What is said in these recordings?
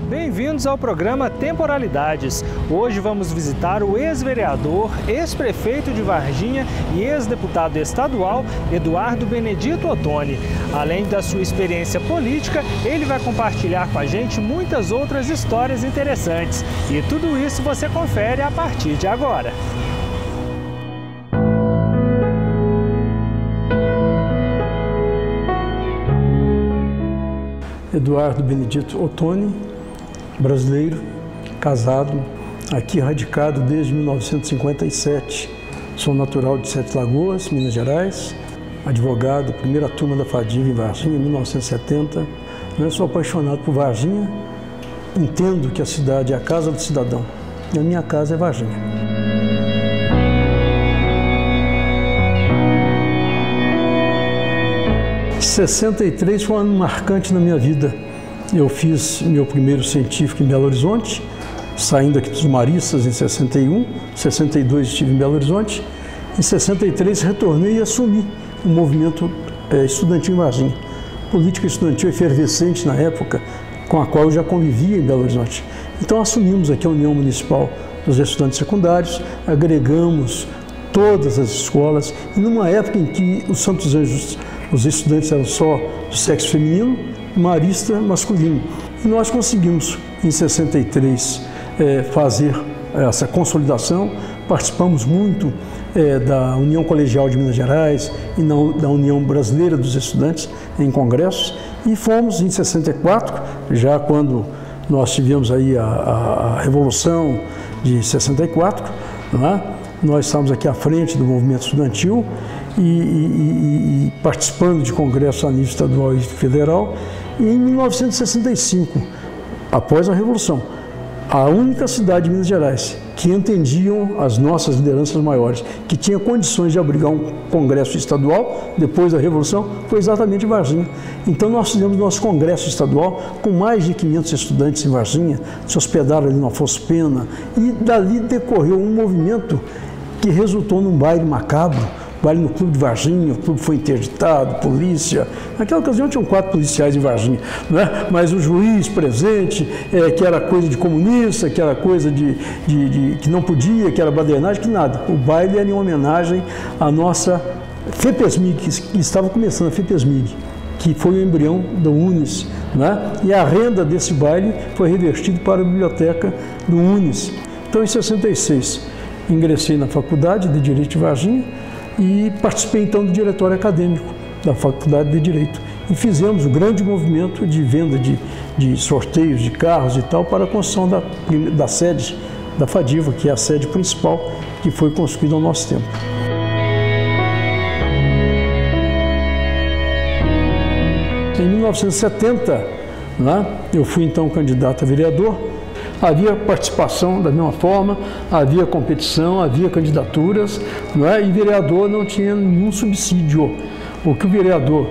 Bem-vindos ao programa Temporalidades. Hoje vamos visitar o ex-vereador, ex-prefeito de Varginha e ex-deputado estadual Eduardo Benedito Ottoni. Além da sua experiência política, ele vai compartilhar com a gente muitas outras histórias interessantes. E tudo isso você confere a partir de agora. Eduardo Benedito Ottoni, brasileiro, casado, aqui radicado desde 1957. Sou natural de Sete Lagoas, Minas Gerais, advogado, primeira turma da FADIV em Varginha, em 1970. Eu sou apaixonado por Varginha, entendo que a cidade é a casa do cidadão e a minha casa é Varginha. 63 foi um ano marcante na minha vida. Eu fiz meu primeiro científico em Belo Horizonte, saindo aqui dos Maristas em 61, 62 estive em Belo Horizonte, em 63 retornei e assumi o movimento estudantil em Varginha. Política estudantil efervescente na época, com a qual eu já convivia em Belo Horizonte. Então assumimos aqui a União Municipal dos Estudantes Secundários, agregamos todas as escolas, e numa época em que os Santos Anjos, os estudantes eram só do sexo feminino, marista masculino. E nós conseguimos, em 63, fazer essa consolidação. Participamos muito da União Colegial de Minas Gerais e da União Brasileira dos Estudantes em congressos. E fomos, em 64, já quando nós tivemos aí a Revolução de 64, não é? Nós estávamos aqui à frente do movimento estudantil e participando de congressos a nível estadual e federal. E em 1965, após a Revolução, a única cidade de Minas Gerais que entendiam as nossas lideranças maiores, que tinha condições de abrigar um congresso estadual depois da Revolução, foi exatamente Varginha. Então nós fizemos nosso congresso estadual com mais de 500 estudantes em Varginha, se hospedaram ali no Afonso Pena, e dali decorreu um movimento que resultou num baile macabro, baile no Clube de Varginha. O clube foi interditado, polícia. Naquela ocasião tinham 4 policiais em Varginha, não é? Mas o juiz presente, que era coisa de comunista, que era coisa que não podia, que era badernagem, que nada. O baile era em homenagem à nossa FEPESMIG, que estava começando a FEPESMIG, que foi o embrião do UNES, não é? E a renda desse baile foi revertida para a biblioteca do UNES. Então, em 66, ingressei na Faculdade de Direito de Varginha e participei então do diretório acadêmico da Faculdade de Direito. E fizemos um grande movimento de venda de sorteios de carros e tal para a construção da sede da FADIVA, que é a sede principal que foi construída ao nosso tempo. Em 1970, né, eu fui então candidato a vereador. Havia participação da mesma forma, havia competição, havia candidaturas, não é? E vereador não tinha nenhum subsídio. O que o vereador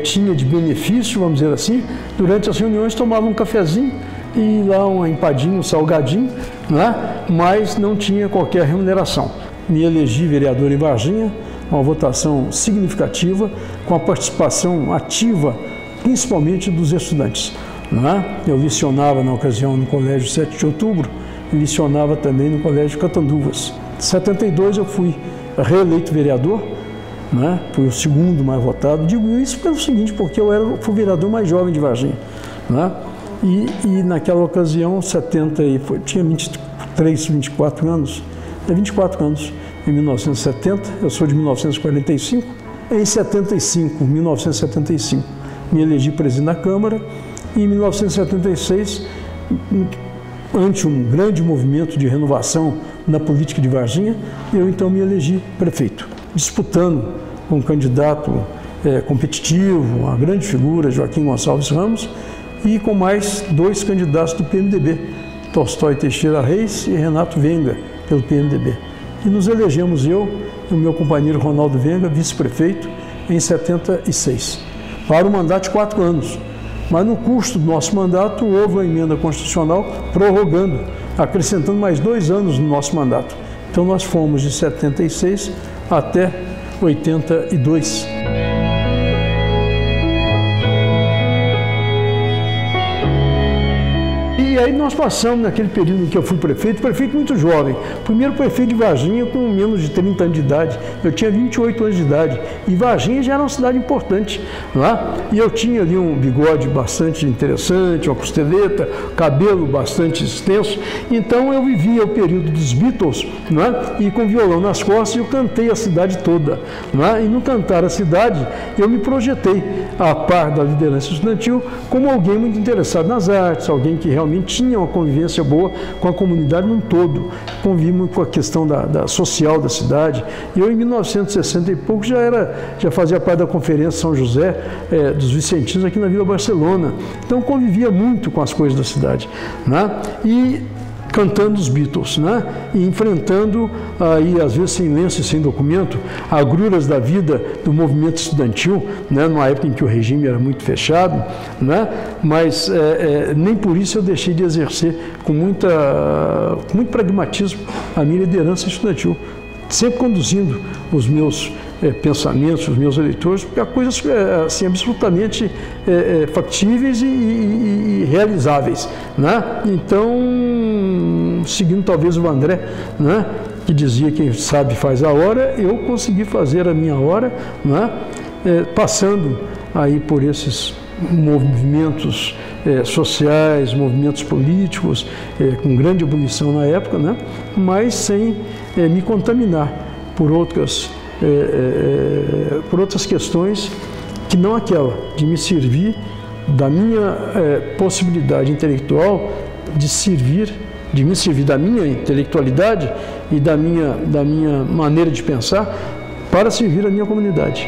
tinha de benefício, vamos dizer assim, durante as reuniões tomava um cafezinho e lá uma empadinha, um salgadinho, não é? Mas não tinha qualquer remuneração. Me elegi vereador em Varginha, uma votação significativa, com a participação ativa, principalmente dos estudantes. Não é? Eu lecionava na ocasião no Colégio 7 de Outubro e lecionava também no Colégio Catanduvas. Em 72 eu fui reeleito vereador, não é? Fui o segundo mais votado. Digo isso pelo seguinte, porque fui o vereador mais jovem de Varginha. Não é? E naquela ocasião, tinha 23, 24 anos, 24 anos em 1970, eu sou de 1945. Em 1975, me elegi presidente da Câmara. E em 1976, ante um grande movimento de renovação na política de Varginha, eu então me elegi prefeito, disputando com um candidato competitivo, uma grande figura, Joaquim Gonçalves Ramos, e com mais 2 candidatos do PMDB, Tolstói Teixeira Reis e Renato Venga, pelo PMDB. E nos elegemos eu e o meu companheiro Ronaldo Venga, vice-prefeito, em 76, para um mandato de 4 anos. Mas no curso do nosso mandato houve uma emenda constitucional prorrogando, acrescentando mais 2 anos no nosso mandato. Então nós fomos de 76 até 82. E aí nós passamos, naquele período em que eu fui prefeito muito jovem. Primeiro prefeito de Varginha com menos de 30 anos de idade. Eu tinha 28 anos de idade. E Varginha já era uma cidade importante, não é? E eu tinha ali um bigode bastante interessante, uma costeleta, cabelo bastante extenso. Então eu vivia o período dos Beatles, não é? E com violão nas costas eu cantei a cidade toda, não é? E no cantar a cidade eu me projetei, a par da liderança estudantil, como alguém muito interessado nas artes, alguém que realmente tinha uma convivência boa com a comunidade num todo, convivia com a questão da social da cidade. E eu, em 1960 e pouco, já fazia parte da Conferência São José dos Vicentinos aqui na Vila Barcelona. Então convivia muito com as coisas da cidade, né? E cantando os Beatles, né? E enfrentando, aí, às vezes sem lenço e sem documento, agruras da vida do movimento estudantil, né? Numa época em que o regime era muito fechado, né? Mas nem por isso eu deixei de exercer com muito pragmatismo a minha liderança estudantil, sempre conduzindo os meus pensamentos, os meus eleitores, para coisas assim, absolutamente factíveis e realizáveis, né? Então, seguindo talvez o André, né, que dizia quem sabe faz a hora, eu consegui fazer a minha hora, né, passando aí por esses movimentos sociais, movimentos políticos, com grande ebulição na época, né, mas sem me contaminar por outras questões que não aquela de me servir da minha possibilidade intelectual de me servir da minha intelectualidade e da minha maneira de pensar para servir a minha comunidade.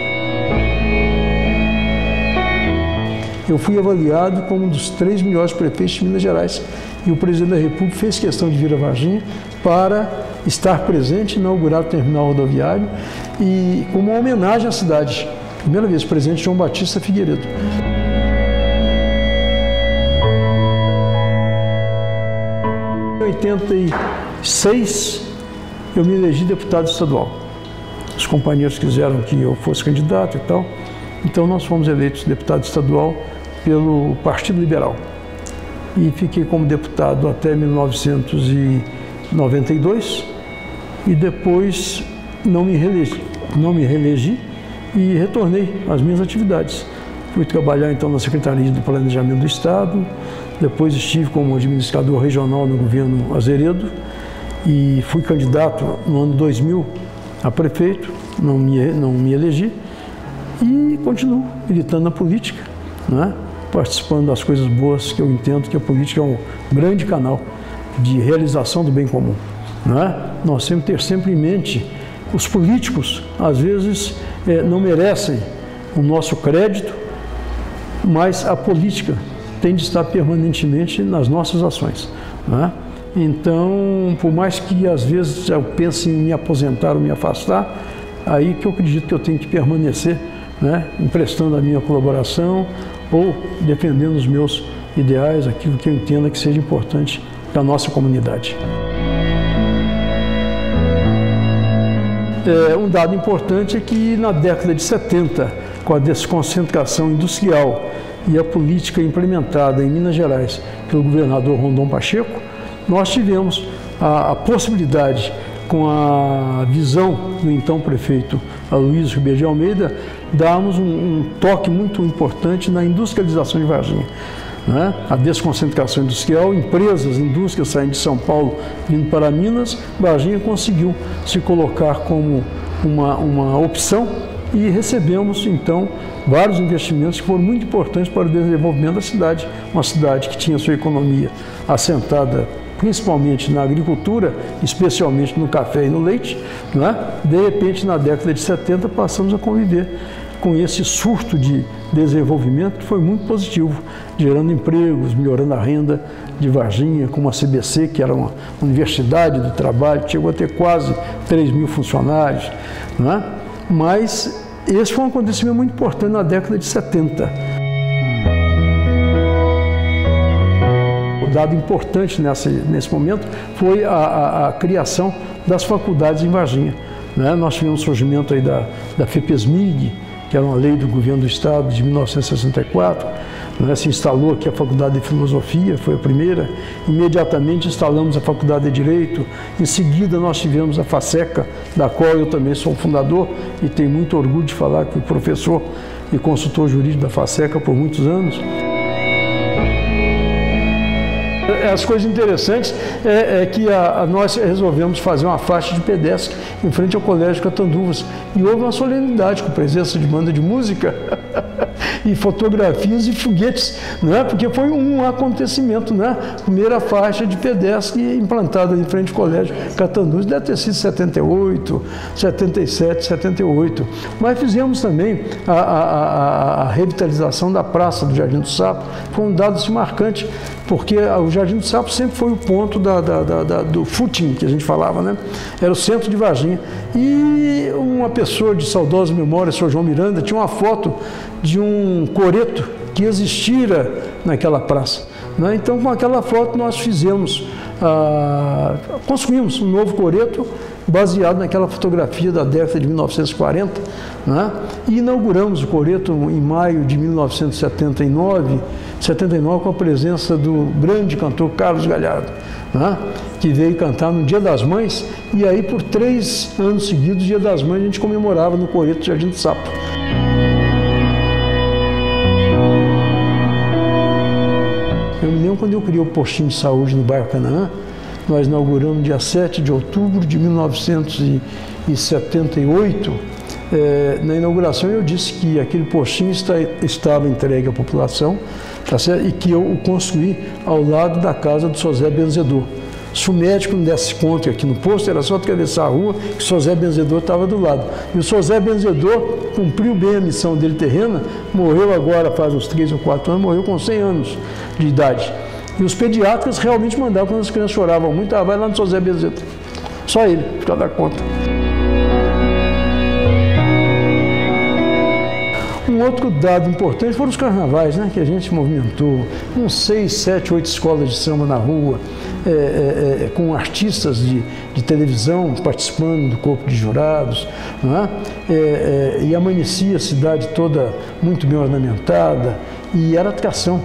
Eu fui avaliado como um dos 3 melhores prefeitos de Minas Gerais e o presidente da República fez questão de vir a Varginha para estar presente, inaugurar o terminal rodoviário e como uma homenagem à cidade. Primeira vez, presidente João Batista Figueiredo. Em 86, eu me elegi deputado estadual. Os companheiros quiseram que eu fosse candidato e tal, então nós fomos eleitos deputado estadual pelo Partido Liberal. E fiquei como deputado até 1992 e depois não me reelegi e retornei às minhas atividades. Fui trabalhar então na Secretaria do Planejamento do Estado, depois estive como administrador regional no governo Azeredo e fui candidato no ano 2000 a prefeito, não me elegi e continuo militando na política, né? Participando das coisas boas que eu entendo que a política é um grande canal de realização do bem comum, né? Nós temos que ter sempre em mente, os políticos às vezes não merecem o nosso crédito, mas a política tem de estar permanentemente nas nossas ações, né? Então, por mais que às vezes eu pense em me aposentar ou me afastar, aí que eu acredito que eu tenho que permanecer, né, emprestando a minha colaboração ou defendendo os meus ideais, aquilo que eu entenda que seja importante para a nossa comunidade. Um dado importante é que na década de 70, com a desconcentração industrial e a política implementada em Minas Gerais pelo governador Rondon Pacheco, nós tivemos a possibilidade, com a visão do então prefeito Aloysio Ribeiro de Almeida, darmos um toque muito importante na industrialização de Varginha, né? A desconcentração industrial, indústrias saindo de São Paulo vindo para Minas, Varginha conseguiu se colocar como uma opção e recebemos então vários investimentos que foram muito importantes para o desenvolvimento da cidade, uma cidade que tinha sua economia assentada principalmente na agricultura, especialmente no café e no leite, né? De repente, na década de 70, passamos a conviver com esse surto de desenvolvimento que foi muito positivo, gerando empregos, melhorando a renda de Varginha, como a CBC, que era uma universidade do trabalho, chegou a ter quase 3 mil funcionários, né? Mas esse foi um acontecimento muito importante na década de 70. O dado importante nesse momento foi a criação das faculdades em Varginha, né? Nós tivemos o surgimento aí da FEPESMIG, que era uma lei do governo do estado de 1964, né? Se instalou aqui a Faculdade de Filosofia, foi a primeira. Imediatamente instalamos a Faculdade de Direito. Em seguida nós tivemos a FASECA, da qual eu também sou fundador e tenho muito orgulho de falar que fui professor e consultor jurídico da FASECA por muitos anos. As coisas interessantes é que nós resolvemos fazer uma faixa de pedestre em frente ao Colégio Catanduvas. E houve uma solenidade com presença de banda de música e fotografias e foguetes, né? Porque foi um acontecimento, né? Primeira faixa de pedestre implantada em frente ao Colégio Catanduvas, deve ter sido 78, 77, 78. Mas fizemos também a revitalização da Praça do Jardim do Sapo. Foi um dado assim, marcante, porque o Jardim do Sapo sempre foi o ponto do footing, que a gente falava, né? Era o centro de Varginha. E uma pessoa de saudosa memória, o senhor João Miranda, tinha uma foto de um coreto que existira naquela praça, né? Então, com aquela foto, nós construímos um novo coreto baseado naquela fotografia da década de 1940, né? E inauguramos o coreto em maio de 1979, com a presença do grande cantor Carlos Galhardo, né? Que veio cantar no Dia das Mães, e aí por 3 anos seguidos, Dia das Mães, a gente comemorava no coreto Jardim do Sapo. Eu me lembro quando eu criei o postinho de saúde no bairro Canaã. Nós inauguramos no dia 7 de outubro de 1978. Na inauguração eu disse que aquele postinho estava entregue à população, tá certo? E que eu o construí ao lado da casa do Sr. Zé Benzedor. Se o médico não desse conta aqui no posto, era só atravessar a rua, que o Sr. Zé Benzedor estava do lado. E o Sr. Zé Benzedor cumpriu bem a missão dele terrena, morreu agora faz uns 3 ou 4 anos, morreu com 100 anos de idade. E os pediatras realmente mandavam, quando as crianças choravam muito, vai lá no Sr. Zé Benzedor. Só ele, para dar conta. Um outro dado importante foram os carnavais, né, que a gente movimentou, uns 6, 7, 8 escolas de samba na rua, com artistas de televisão participando do corpo de jurados, não é? E amanhecia a cidade toda muito bem ornamentada e era atração.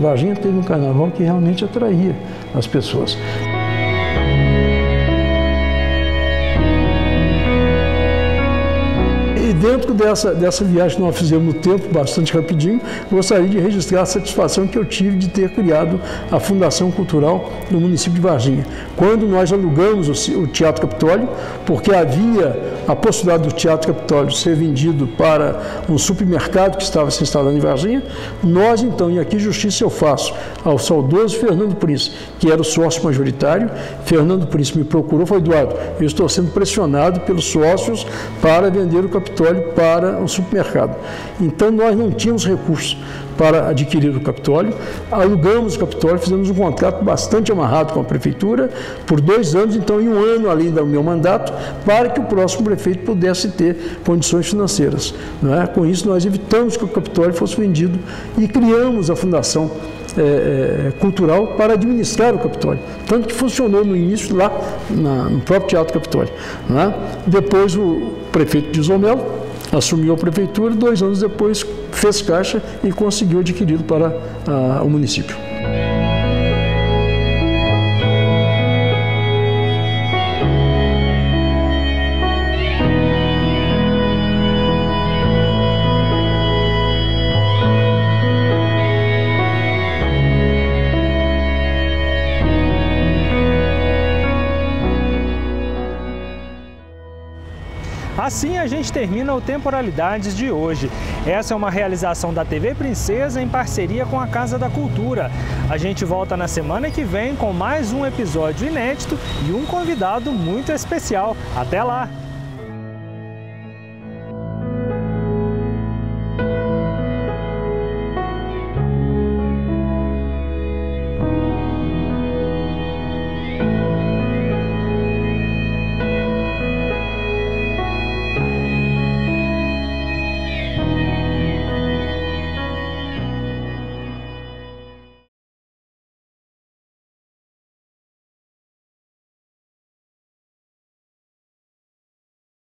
Varginha teve um carnaval que realmente atraía as pessoas. E dentro dessa viagem que nós fizemos no tempo, bastante rapidinho, gostaria de registrar a satisfação que eu tive de ter criado a Fundação Cultural do município de Varginha. Quando nós alugamos o Teatro Capitólio, porque havia a possibilidade do Teatro Capitólio ser vendido para um supermercado que estava se instalando em Varginha, nós então, e aqui justiça eu faço ao saudoso Fernando Príncipe, que era o sócio majoritário. Fernando Príncipe me procurou e falou: Eduardo, eu estou sendo pressionado pelos sócios para vender o Capitólio para um supermercado. Então nós não tínhamos recursos para adquirir o Capitólio, alugamos o Capitólio, fizemos um contrato bastante amarrado com a prefeitura por 2 anos, então em 1 ano além do meu mandato, para que o próximo prefeito pudesse ter condições financeiras, não é? Com isso nós evitamos que o Capitólio fosse vendido e criamos a Fundação Cultural para administrar o Capitólio, tanto que funcionou no início lá no próprio Teatro Capitólio, não é? Depois o prefeito de Isomelo assumiu a prefeitura, 2 anos depois fez caixa e conseguiu adquiri-lo para o município. Assim a gente termina o Temporalidades de hoje. Essa é uma realização da TV Princesa em parceria com a Casa da Cultura. A gente volta na semana que vem com mais um episódio inédito e um convidado muito especial. Até lá!